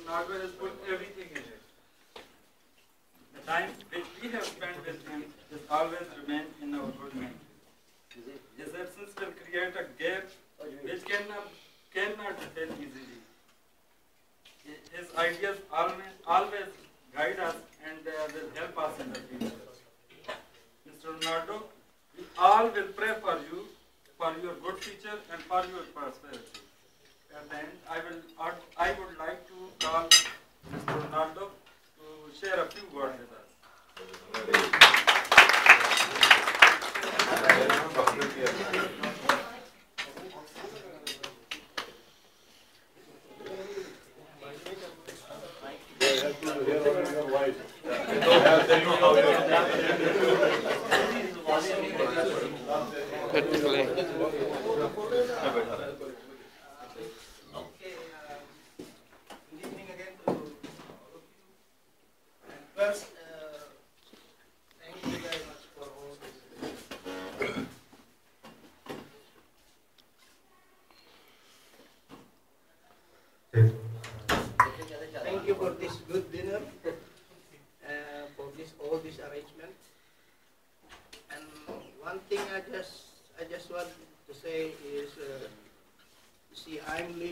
Ronaldo has put everything in it. The time which we have spent with him is always remain in our good memory. His absence will create a gap which cannot be filled easily. His ideas always guide us and will help us in the future. Mr. Ronaldo, we all will pray for you, for your good future and for your prosperity. At the end, I would like to call Mr. Ronaldo to share a few words with us. Good evening again to all of you. And first, thank you very much for all this. Thank you for this good dinner, for all this arrangement. And one thing I just want to say is, see, I'm living.